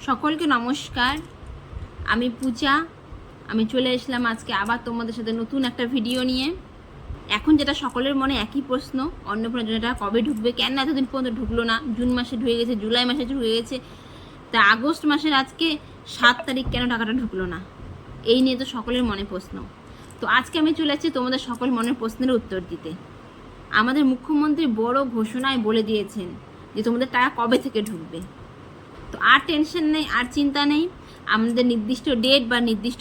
সকলকে নমস্কার। আমি পূজা। আমি চলে এসলাম আজকে আবার তোমাদের সাথে নতুন একটা ভিডিও নিয়ে। এখন যেটা সকলের মনে একই প্রশ্ন, অন্নপূর্ণা যোজনাটা কবে ঢুকবে, কেন এতদিন পর্যন্ত ঢুকলো না? জুন মাসে ঢুকে গেছে, জুলাই মাসে ঢুকে গেছে, তা আগস্ট মাসের আজকে 7 তারিখ কেন টাকাটা ঢুকলো না? এই নিয়ে তো সকলের মনে প্রশ্ন। তো আজকে আমি চলে আসছি তোমাদের সকল মনের প্রশ্নের উত্তর দিতে। আমাদের মুখ্যমন্ত্রী বড় ঘোষণায় বলে দিয়েছেন যে তোমাদের টাকা কবে থেকে ঢুকবে। তো আর টেনশন নেই, আর চিন্তা নেই। আমাদের নির্দিষ্ট ডেট বা নির্দিষ্ট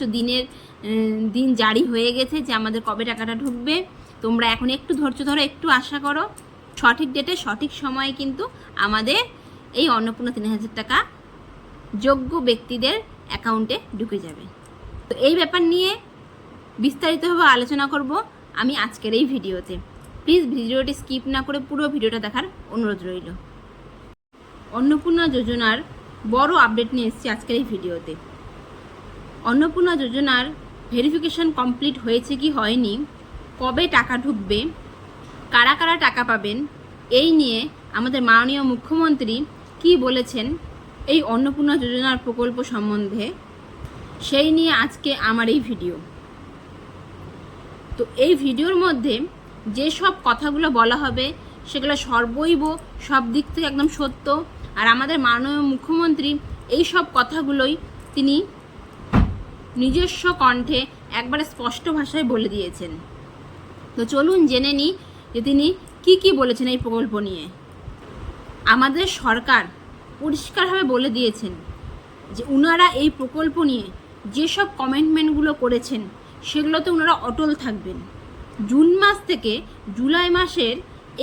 দিন জারি হয়ে গেছে যে আমাদের কবে টাকাটা ঢুকবে। তোমরা এখন একটু ধৈর্য ধরো, একটু আশা করো। সঠিক ডেটে সঠিক সময়ে কিন্তু আমাদের এই অন্নপূর্ণা 3,000 টাকা যোগ্য ব্যক্তিদের অ্যাকাউন্টে ঢুকে যাবে। তো এই ব্যাপার নিয়ে বিস্তারিতভাবে আলোচনা করব আমি আজকের এই ভিডিওতে। প্লিজ ভিডিওটি স্কিপ না করে পুরো ভিডিওটা দেখার অনুরোধ রইল। অন্নপূর্ণা যোজনার বড় আপডেট নিয়ে এসেছি আজকের এই ভিডিওতে। অন্নপূর্ণা যোজনার ভেরিফিকেশন কমপ্লিট হয়েছে কি হয়নি, কবে টাকা ঢুকবে, কারা কারা টাকা পাবেন, এই নিয়ে আমাদের মাননীয় মুখ্যমন্ত্রী কি বলেছেন এই অন্নপূর্ণা যোজনার প্রকল্প সম্বন্ধে, সেই নিয়ে আজকে আমার এই ভিডিও। তো এই ভিডিওর মধ্যে যেসব কথাগুলো বলা হবে সেগুলো সর্বৈব সব দিক থেকে একদম সত্য। আর আমাদের মাননীয় মুখ্যমন্ত্রী এই সব কথাগুলোই তিনি নিজস্ব কণ্ঠে একবারে স্পষ্ট ভাষায় বলে দিয়েছেন। তো চলুন জেনে নিই যে তিনি কি বলেছেন এই প্রকল্প নিয়ে। আমাদের সরকার পরিষ্কারভাবে বলে দিয়েছেন যে ওনারা এই প্রকল্প নিয়ে যেসব কমিটমেন্টগুলো করেছেন সেগুলোতে ওনারা অটল থাকবেন। জুন মাস থেকে জুলাই মাসের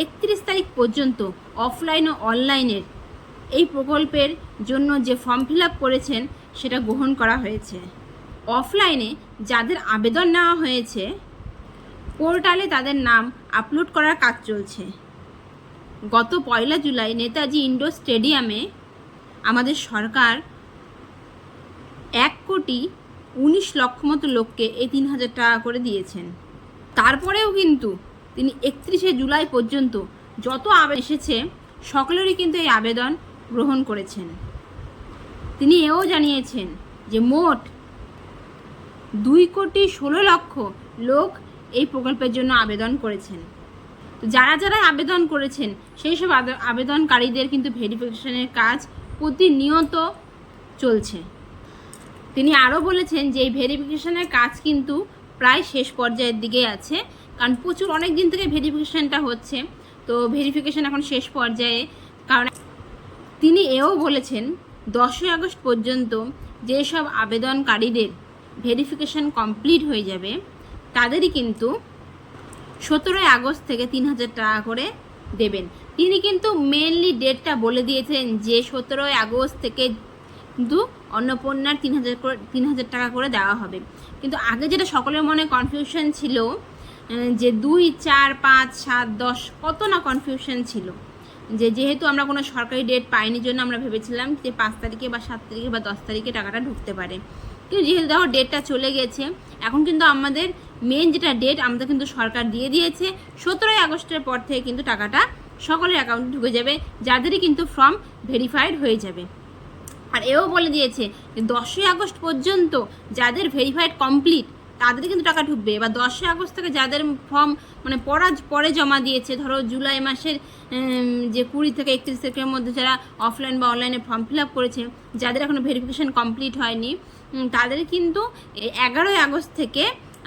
31 তারিখ পর্যন্ত অফলাইন ও অনলাইনের এই প্রকল্পের জন্য যে ফর্ম ফিল আপ করেছেন সেটা গ্রহণ করা হয়েছে। অফলাইনে যাদের আবেদন নেওয়া হয়েছে পোর্টালে তাদের নাম আপলোড করার কাজ চলছে। গত 1 জুলাই নেতাজি ইন্ডোর স্টেডিয়ামে আমাদের সরকার 1,19,00,000 মতো লোককে এই 3,000 টাকা করে দিয়েছেন। তারপরেও কিন্তু তিনি 31 জুলাই পর্যন্ত যত আবেদন এসেছে সকলেরই কিন্তু এই আবেদন গ্রহণ করেছেন। তিনি এও জানিয়েছেন যে মোট 2,16,00,000 লোক এই প্রকল্পের জন্য আবেদন করেছেন। তো যারা যারা আবেদন করেছেন সেই সব আবেদনকারীদের কিন্তু ভেরিফিকেশনের কাজ প্রতিনিয়ত চলছে। তিনি আরও বলেছেন যে এই ভেরিফিকেশনের কাজ কিন্তু প্রায় শেষ পর্যায়ের দিকেই আছে, কারণ প্রচুর অনেক দিন থেকে ভেরিফিকেশনটা হচ্ছে। তো ভেরিফিকেশন এখন শেষ পর্যায়ে। কারণ তিনি এও বলেছেন 10 আগস্ট পর্যন্ত যেসব আবেদনকারীদের ভেরিফিকেশন কমপ্লিট হয়ে যাবে তাদেরই কিন্তু 17 আগস্ট থেকে 3,000 টাকা করে দেবেন। তিনি কিন্তু মেনলি ডেটটা বলে দিয়েছেন যে 17 আগস্ট থেকে কিন্তু অন্নপূর্ণার 3,000 টাকা করে দেওয়া হবে। কিন্তু আগে যেটা সকলের মনে কনফিউশন ছিল যে 2, 4, 5, 7, 10 কত না কনফিউশন ছিল, যেহেতু আমরা কোনো সরকারি ডেট পাইনি জন্য আমরা ভেবেছিলাম যে 5 তারিখে বা 7 তারিখে বা 10 তারিখে টাকাটা ঢুকতে পারে। কিন্তু যেহেতু দেখো ডেটটা চলে গেছে, এখন কিন্তু আমাদের মেন যেটা ডেট আমাদের কিন্তু সরকার দিয়ে দিয়েছে 17 আগস্টের পর থেকে কিন্তু টাকাটা সকলের অ্যাকাউন্টে ঢুকে যাবে, যাদেরই কিন্তু ফর্ম ভেরিফাইড হয়ে যাবে। আর এও বলে দিয়েছে যে 10 আগস্ট পর্যন্ত যাদের ভেরিফাইড কমপ্লিট তাদের কিন্তু টাকা ঢুকবে। এবার 10 আগস্ট থেকে যাদের ফর্ম পরে জমা দিয়েছে, ধরো জুলাই মাসের যে 20 থেকে 31 তারিখের মধ্যে যারা অফলাইন বা অনলাইনে ফর্ম ফিল আপ করেছে, যাদের এখনও ভেরিফিকেশন কমপ্লিট হয়নি তাদের কিন্তু 11 আগস্ট থেকে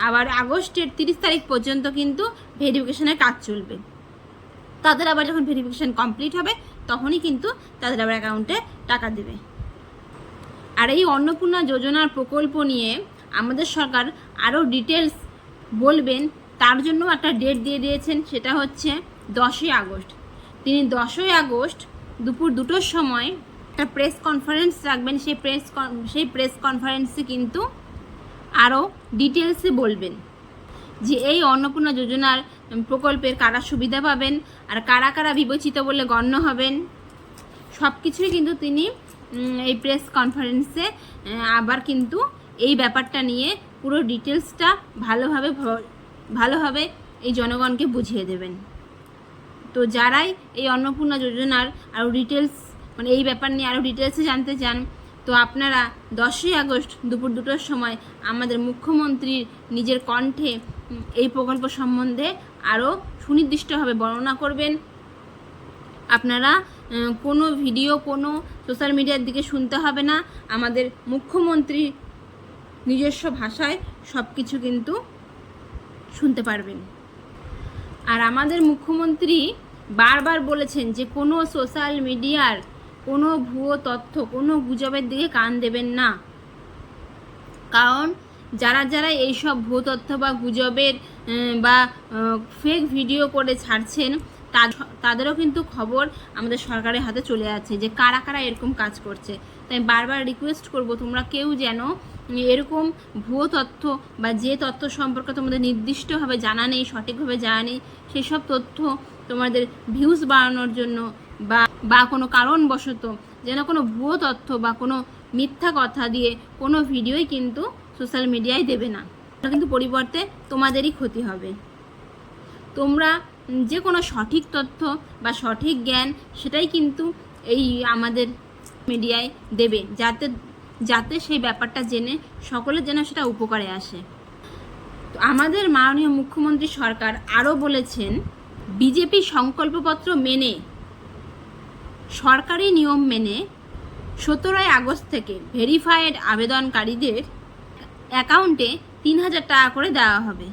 আবার আগস্টের 30 তারিখ পর্যন্ত কিন্তু ভেরিফিকেশনের কাজ চলবে। তাদের আবার যখন ভেরিফিকেশন কমপ্লিট হবে তখনই কিন্তু তাদের আবার অ্যাকাউন্টে টাকা দেবে। আর এই অন্নপূর্ণা যোজনার প্রকল্প নিয়ে আমাদের সরকার আরও ডিটেলস বলবেন, তার জন্য একটা ডেট দিয়ে দিয়েছেন, সেটা হচ্ছে 10 আগস্ট। তিনি 10 আগস্ট দুপুর 2টোর সময় একটা প্রেস কনফারেন্স রাখবেন। সেই প্রেস কনফারেন্সে কিন্তু আরও ডিটেলসে বলবেন যে এই অন্নপূর্ণা যোজনার প্রকল্পের কারা সুবিধা পাবেন আর কারা কারা বিবেচিত বলে গণ্য হবেন। সব কিছুই কিন্তু তিনি এই প্রেস কনফারেন্সে আবার কিন্তু এই ব্যাপারটা নিয়ে পুরো ডিটেলসটা ভালোভাবে এই জনগণকে বুঝিয়ে দেবেন। তো যারাই এই অন্নপূর্ণা যোজনার আরও ডিটেলস এই ব্যাপার নিয়ে আরও ডিটেলসে জানতে চান তো আপনারা 10ই আগস্ট দুপুর 2টোর সময় আমাদের মুখ্যমন্ত্রীর নিজের কণ্ঠে এই প্রকল্প সম্বন্ধে আরও সুনির্দিষ্টভাবে বর্ণনা করবেন। আপনারা কোনো ভিডিও, কোনো সোশ্যাল মিডিয়ার দিকে শুনতে হবে না, আমাদের মুখ্যমন্ত্রী নিজস্ব ভাষায় সব কিছু কিন্তু শুনতে পারবেন। আর আমাদের মুখ্যমন্ত্রী বারবার বলেছেন যে কোনো সোশ্যাল মিডিয়ার কোনো ভুয়ো তথ্য, কোনো গুজবের দিকে কান দেবেন না, কারণ যারা এইসব ভুয়ো তথ্য বা গুজবের বা ফেক ভিডিও করে ছাড়ছেন তাদেরও কিন্তু খবর আমাদের সরকারের হাতে চলে যাচ্ছে যে কারা কারা এরকম কাজ করছে। তাই বারবার রিকোয়েস্ট করব, তোমরা কেউ যেন এরকম ভুয়ো তথ্য বা যে তথ্য সম্পর্কে তোমাদের নির্দিষ্টভাবে জানা নেই, সঠিকভাবে জানা নেই, সেসব তথ্য তোমাদের ভিউজ বাড়ানোর জন্য বা কোনো কারণবশত যেন কোনো ভুয়ো তথ্য বা কোনো মিথ্যা কথা দিয়ে কোনো ভিডিওই কিন্তু সোশ্যাল মিডিয়ায় দেবে না, কিন্তু পরিবর্তে তোমাদেরই ক্ষতি হবে। তোমরা যে কোনো সঠিক তথ্য বা সঠিক জ্ঞান সেটাই কিন্তু এই আমাদের মিডিয়ায় দেবে, যাতে সেই ব্যাপারটা জেনে সকলের যেন সেটা উপকারে আসে। তো আমাদের মাননীয় মুখ্যমন্ত্রী সরকার আরও বলেছেন, বিজেপি সংকল্পপত্র মেনে, সরকারি নিয়ম মেনে 17ই আগস্ট থেকে ভেরিফাইড আবেদনকারীদের অ্যাকাউন্টে 3000 টাকা করে দেওয়া হবে।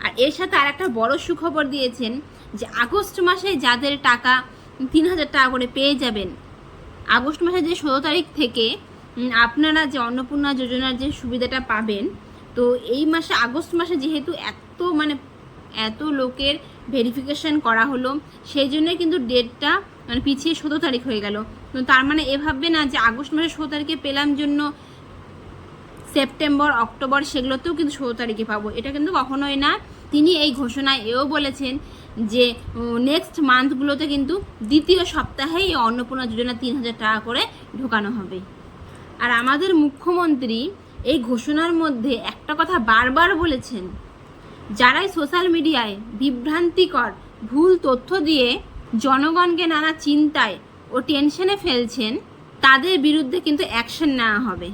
আর এর সাথে আর একটা বড় সুখবর দিয়েছেন যে আগস্ট মাসে যাদের টাকা 3000 টাকা করে পেয়ে যাবেন, আগস্ট মাসে যে 16 তারিখ থেকে আপনারা যে অন্নপূর্ণা যোজনার যে সুবিধাটা পাবেন, তো এই মাসে আগস্ট মাসে যেহেতু এত লোকের ভেরিফিকেশন করা হলো, সেই জন্য কিন্তু ডেটটা পিছিয়ে 17 তারিখ হয়ে গেল। তো তার মানে এভাবে না যে আগস্ট মাসে 16 তারিখে পেলাম জন্য সেপ্টেম্বর, অক্টোবর সেগুলোতেও কিন্তু 16 তারিখে পাবো, এটা কিন্তু কখনোই না। তিনি এই ঘোষণায় এও বলেছেন যে নেক্সট মান্থগুলোতে কিন্তু দ্বিতীয় সপ্তাহেই এই অন্নপূর্ণা যোজনা 3000 টাকা করে ঢোকানো হবে। আর আমাদের মুখ্যমন্ত্রী এই ঘোষণার মধ্যে একটা কথা বারবার বলেছেন, যারাই সোশ্যাল মিডিয়ায় বিভ্রান্তিকর ভুল তথ্য দিয়ে জনগণকে নানা চিন্তায় ও টেনশনে ফেলছেন, তাদের বিরুদ্ধে কিন্তু অ্যাকশন নেওয়া হবে।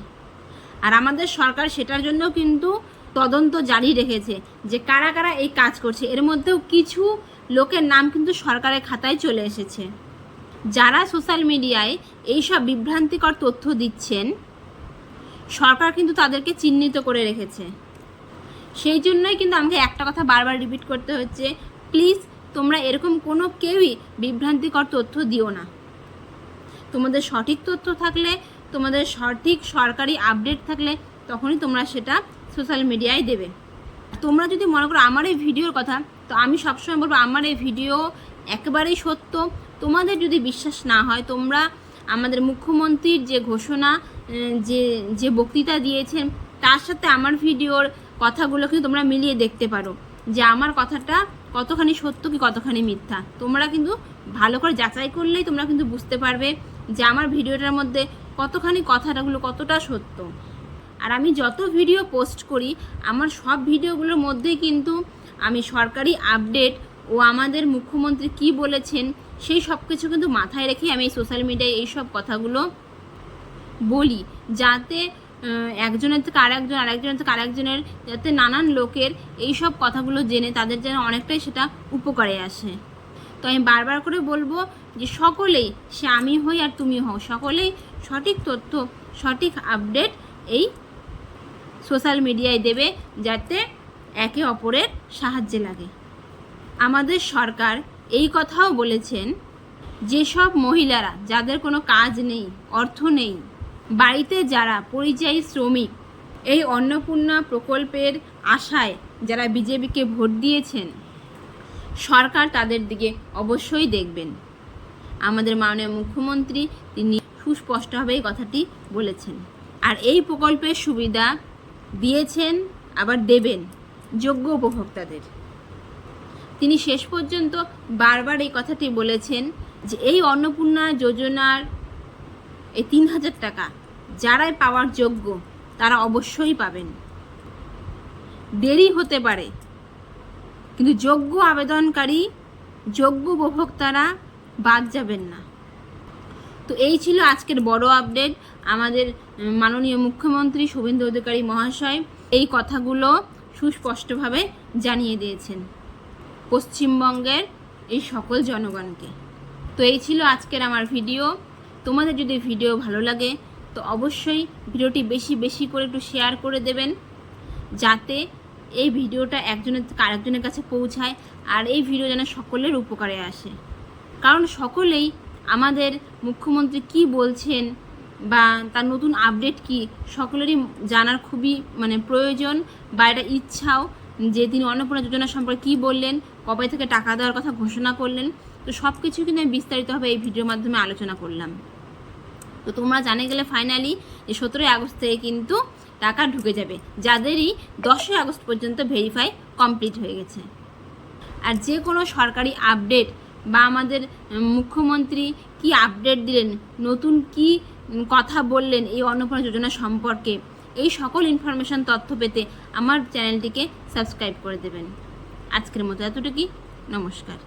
আর আমাদের সরকার সেটার জন্য কিন্তু তদন্ত জারি রেখেছে যে কারা কারা এই কাজ করছে। এর মধ্যেও কিছু লোকের নাম কিন্তু সরকারের খাতায় চলে এসেছে, যারা সোশ্যাল মিডিয়ায় এইসব বিভ্রান্তিকর তথ্য দিচ্ছেন, সরকার কিন্তু তাদেরকে চিহ্নিত করে রেখেছে। সেই জন্যই কিন্তু আমাকে একটা কথা বারবার রিপিট করতে হচ্ছে, প্লিজ তোমরা এরকম কোনো কেউই বিভ্রান্তিকর তথ্য দিও না। তোমাদের সঠিক তথ্য থাকলে, তোমাদের সঠিক সরকারি আপডেট থাকলে তখনই তোমরা সেটা সোশ্যাল মিডিয়ায় দেবে। তোমরা যদি মনে করো আমার এই ভিডিওর কথা, তো আমি সবসময় বলবো আমার এই ভিডিও একেবারেই সত্য। তোমাদের যদি বিশ্বাস না হয়, তোমরা আমাদের মুখ্যমন্ত্রীর যে ঘোষণা, যে বক্তৃতা দিয়েছেন তার সাথে আমার ভিডিওর কথাগুলো কিন্তু তোমরা মিলিয়ে দেখতে পারো যে আমার কথাটা কতখানি সত্য কি কতখানি মিথ্যা। তোমরা কিন্তু ভালো করে যাচাই করলেই তোমরা কিন্তু বুঝতে পারবে যে আমার ভিডিওটার মধ্যে কতখানি কথাটাগুলো কতটা সত্য। আর আমি যত ভিডিও পোস্ট করি, আমার সব ভিডিওগুলোর মধ্যেই কিন্তু আমি সরকারি আপডেট ও আমাদের মুখ্যমন্ত্রী কি বলেছেন সেই সব কিছু কিন্তু মাথায় রেখে আমি সোশ্যাল মিডিয়ায় এই সব কথাগুলো বলি, যাতে একজনের থেকে আরেকজন, আরেকজনের থেকে আরেকজনের, যাতে নানান লোকের এই সব কথাগুলো জেনে তাদের যেন অনেকটাই সেটা উপকারে আসে। তো আমি বারবার করে বলবো যে সকলেই, সে আমি হই আর তুমি হও, সকলেই সঠিক তথ্য, সঠিক আপডেট এই সোশ্যাল মিডিয়ায় দেবে, যাতে একে অপরের সাহায্যে লাগে। আমাদের সরকার এই কথাও বলেছেন, যেসব মহিলারা, যাদের কোনো কাজ নেই, অর্থ নেই, বাড়িতে যারা পরিযায়ী শ্রমিক, এই অন্নপূর্ণা প্রকল্পের আশায় যারা বিজেপিকে ভোট দিয়েছেন, সরকার তাদের দিকে অবশ্যই দেখবেন। আমাদের মাননীয় মুখ্যমন্ত্রী তিনি সুস্পষ্টভাবে এই কথাটি বলেছেন। আর এই প্রকল্পের সুবিধা দিয়েছেন, আবার দেবেন যোগ্য উপভোক্তাদের। তিনি শেষ পর্যন্ত বারবার এই কথাটি বলেছেন যে এই অন্নপূর্ণা যোজনার এই 3000 টাকা যারাই পাওয়ার যোগ্য তারা অবশ্যই পাবেন। দেরি হতে পারে, কিন্তু যোগ্য আবেদনকারী, যোগ্য উপভোক্তারা বাদ যাবেন না। তো এই ছিল আজকের বড় আপডেট। আমাদের মাননীয় মুখ্যমন্ত্রী শুভেন্দু অধিকারী মহাশয় এই কথাগুলো সুস্পষ্টভাবে জানিয়ে দিয়েছেন পশ্চিমবঙ্গের এই সকল জনগণকে। তো এই ছিল আজকের আমার ভিডিও। তোমাদের যদি ভিডিও ভালো লাগে তো অবশ্যই ভিডিওটি বেশি বেশি করে একটু শেয়ার করে দেবেন, যাতে এই ভিডিওটা একজনের থেকে আরেকজনের কাছে পৌঁছায় আর এই ভিডিও যেন সকলের উপকারে আসে। কারণ সকলেই আমাদের মুখ্যমন্ত্রী কি বলছেন বা তার নতুন আপডেট কি সকলেরই জানার খুবই প্রয়োজন বা এটা ইচ্ছাও, যে তিনি অন্নপূর্ণা যোজনা সম্পর্কে কী বললেন, কবে থেকে টাকা দেওয়ার কথা ঘোষণা করলেন। তো সব কিছু কিন্তু আমি বিস্তারিতভাবে এই ভিডিওর মাধ্যমে আলোচনা করলাম। তো তোমরা জানে গেলে ফাইনালি যে 17ই আগস্ট থেকে কিন্তু টাকা ঢুকে যাবে, যাদেরই 10ই আগস্ট পর্যন্ত ভেরিফাই কমপ্লিট হয়ে গেছে। আর যে কোনো সরকারি আপডেট বা আমাদের মুখ্যমন্ত্রী কি আপডেট দিলেন, নতুন কি কথা বললেন এই অন্নপূর্ণা যোজনা সম্পর্কে, এই সকল ইনফরমেশন তথ্য পেতে আমার চ্যানেলটিকে সাবস্ক্রাইব করে দেবেন। আজকের মতো এতটুকুই, নমস্কার।